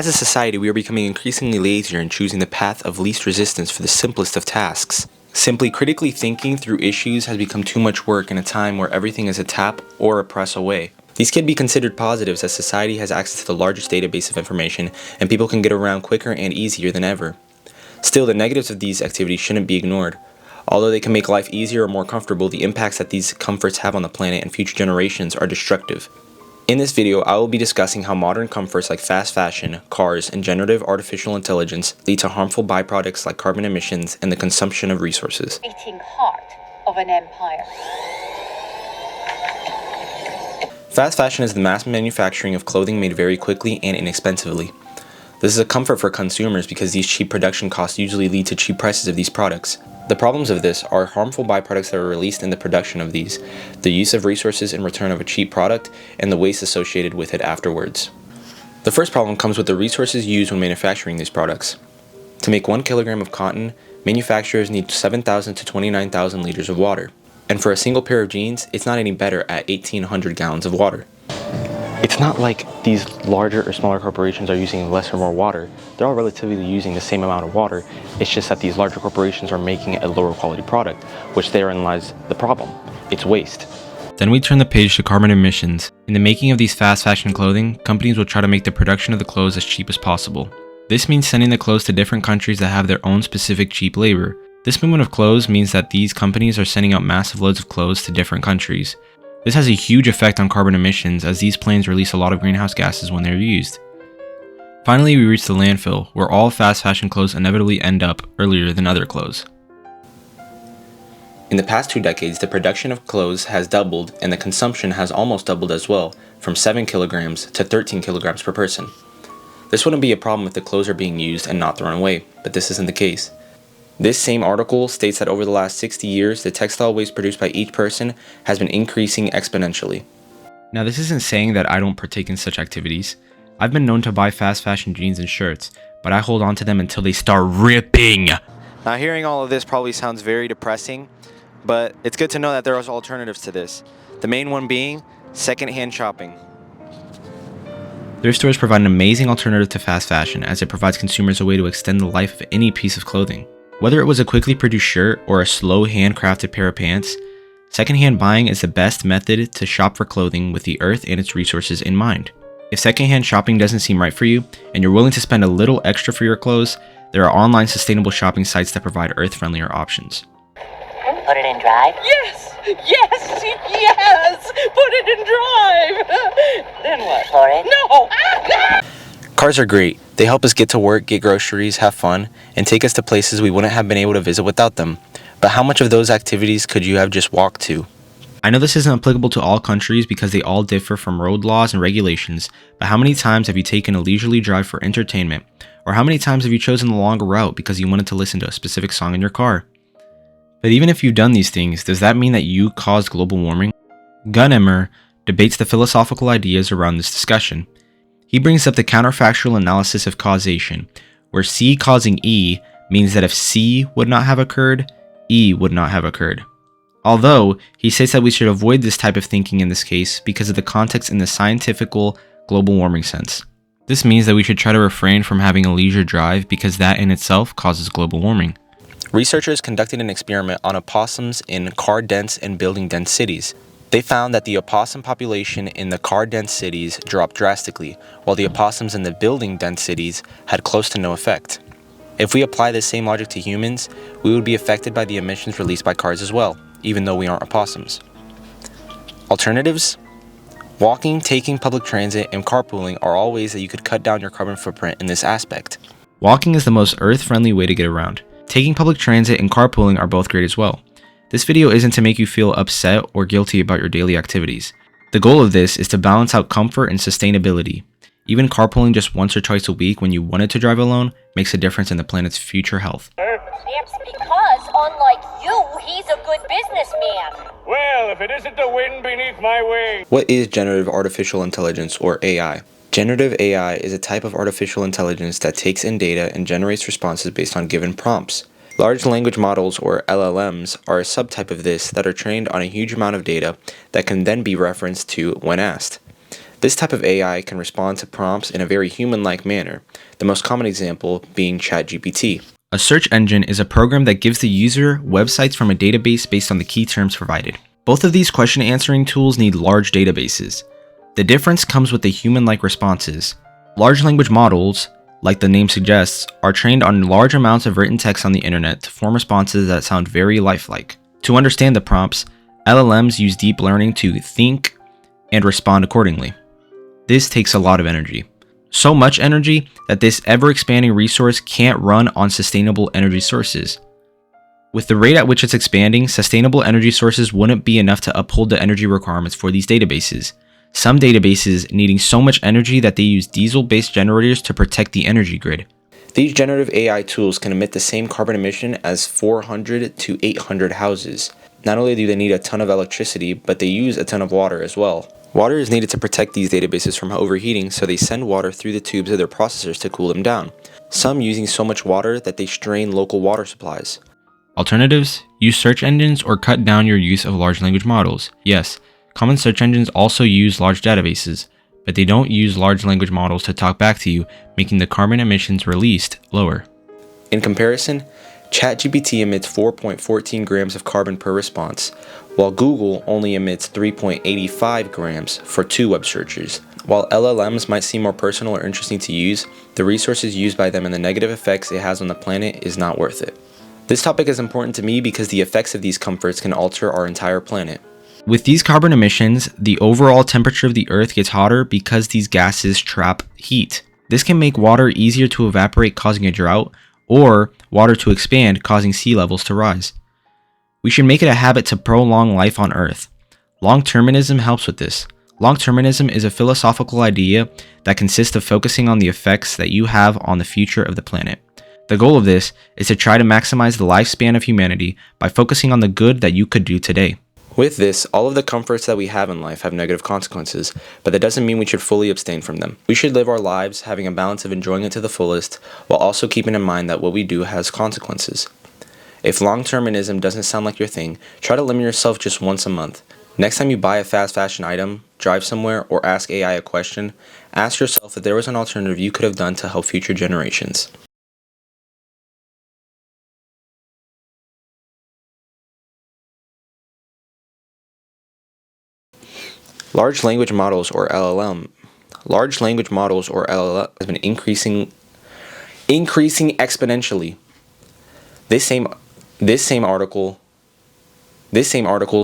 As a society, we are becoming increasingly lazier in choosing the path of least resistance for the simplest of tasks. Simply critically thinking through issues has become too much work in a time where everything is a tap or a press away. These can be considered positives as society has access to the largest database of information and people can get around quicker and easier than ever. Still, the negatives of these activities shouldn't be ignored. Although they can make life easier or more comfortable, the impacts that these comforts have on the planet and future generations are destructive. In this video, I will be discussing how modern comforts like fast fashion, cars, and generative artificial intelligence lead to harmful byproducts like carbon emissions and the consumption of resources. Beating heart of an empire. Fast fashion is the mass manufacturing of clothing made very quickly and inexpensively. This is a comfort for consumers because these cheap production costs usually lead to cheap prices of these products. The problems of this are harmful byproducts that are released in the production of these, the use of resources in return of a cheap product, and the waste associated with it afterwards. The first problem comes with the resources used when manufacturing these products. To make 1 kilogram of cotton, manufacturers need 7,000 to 29,000 liters of water. And for a single pair of jeans, it's not any better at 1,800 gallons of water. It's not like these larger or smaller corporations are using less or more water. They're all relatively using the same amount of water. It's just that these larger corporations are making a lower quality product, which therein lies the problem. It's waste. Then we turn the page to carbon emissions. In the making of these fast fashion clothing, companies will try to make the production of the clothes as cheap as possible. This means sending the clothes to different countries that have their own specific cheap labor. This movement of clothes means that these companies are sending out massive loads of clothes to different countries. This has a huge effect on carbon emissions as these planes release a lot of greenhouse gases when they're used. Finally, we reach the landfill, where all fast fashion clothes inevitably end up earlier than other clothes. In the past 2 decades, the production of clothes has doubled and the consumption has almost doubled as well, from 7 kilograms to 13 kilograms per person. This wouldn't be a problem if the clothes are being used and not thrown away, but this isn't the case. This same article states that over the last 60 years, the textile waste produced by each person has been increasing exponentially. Now, this isn't saying that I don't partake in such activities. I've been known to buy fast fashion jeans and shirts, but I hold on to them until they start ripping. Now, hearing all of this probably sounds very depressing, but it's good to know that there are alternatives to this. The main one being secondhand shopping. Thrift stores provide an amazing alternative to fast fashion as it provides consumers a way to extend the life of any piece of clothing. Whether it was a quickly produced shirt or a slow handcrafted pair of pants, secondhand buying is the best method to shop for clothing with the earth and its resources in mind. If secondhand shopping doesn't seem right for you, and you're willing to spend a little extra for your clothes, there are online sustainable shopping sites that provide earth-friendlier options. Put it in drive? Yes! Yes! Yes! Put it in drive! Then what? Pour it? No! Cars are great. They help us get to work, get groceries, have fun, and take us to places we wouldn't have been able to visit without them. But how much of those activities could you have just walked to? I know this isn't applicable to all countries because they all differ from road laws and regulations, but how many times have you taken a leisurely drive for entertainment? Or how many times have you chosen the longer route because you wanted to listen to a specific song in your car? But even if you've done these things, does that mean that you caused global warming? Gunnemer debates the philosophical ideas around this discussion. He brings up the counterfactual analysis of causation, where C causing E means that if C would not have occurred, E would not have occurred. Although, he says that we should avoid this type of thinking in this case because of the context in the scientifical global warming sense. This means that we should try to refrain from having a leisure drive because that in itself causes global warming. Researchers conducted an experiment on opossums in car-dense and building-dense cities. They found that the opossum population in the car-dense cities dropped drastically, while the opossums in the building-dense cities had close to no effect. If we apply this same logic to humans, we would be affected by the emissions released by cars as well, even though we aren't opossums. Alternatives? Walking, taking public transit, and carpooling are all ways that you could cut down your carbon footprint in this aspect. Walking is the most earth-friendly way to get around. Taking public transit and carpooling are both great as well. This video isn't to make you feel upset or guilty about your daily activities. The goal of this is to balance out comfort and sustainability. Even carpooling just once or twice a week when you wanted to drive alone makes a difference in the planet's future health. It's because, unlike you, he's a good businessman. Well, if it isn't the wind beneath my wings. What is generative artificial intelligence, or AI? Generative AI is a type of artificial intelligence that takes in data and generates responses based on given prompts. Large language models, or LLMs, are a subtype of this that are trained on a huge amount of data that can then be referenced to when asked. This type of AI can respond to prompts in a very human-like manner, the most common example being ChatGPT. A search engine is a program that gives the user websites from a database based on the key terms provided. Both of these question answering tools need large databases. The difference comes with the human-like responses. Large language models, like the name suggests, are trained on large amounts of written text on the internet to form responses that sound very lifelike. To understand the prompts, LLMs use deep learning to think and respond accordingly. This takes a lot of energy. So much energy that this ever-expanding resource can't run on sustainable energy sources. With the rate at which it's expanding, sustainable energy sources wouldn't be enough to uphold the energy requirements for these databases. Some databases needing so much energy that they use diesel-based generators to protect the energy grid. These generative AI tools can emit the same carbon emission as 400 to 800 houses. Not only do they need a ton of electricity, but they use a ton of water as well. Water is needed to protect these databases from overheating, so they send water through the tubes of their processors to cool them down, some using so much water that they strain local water supplies. Alternatives? Use search engines or cut down your use of large language models. Yes, common search engines also use large databases, but they don't use large language models to talk back to you, making the carbon emissions released lower. In comparison, ChatGPT emits 4.14 grams of carbon per response, while Google only emits 3.85 grams for 2 web searches. While LLMs might seem more personal or interesting to use, the resources used by them and the negative effects it has on the planet is not worth it. This topic is important to me because the effects of these comforts can alter our entire planet. With these carbon emissions, the overall temperature of the Earth gets hotter because these gases trap heat. This can make water easier to evaporate, causing a drought, or water to expand, causing sea levels to rise. We should make it a habit to prolong life on Earth. Long-termism helps with this. Long-termism is a philosophical idea that consists of focusing on the effects that you have on the future of the planet. The goal of this is to try to maximize the lifespan of humanity by focusing on the good that you could do today. With this, all of the comforts that we have in life have negative consequences, but that doesn't mean we should fully abstain from them. We should live our lives having a balance of enjoying it to the fullest, while also keeping in mind that what we do has consequences. If long-termism doesn't sound like your thing, try to limit yourself just once a month. Next time you buy a fast fashion item, drive somewhere, or ask AI a question, ask yourself if there was an alternative you could have done to help future generations. Large language models or LLM. Large language models or LLM has been increasing exponentially. This same article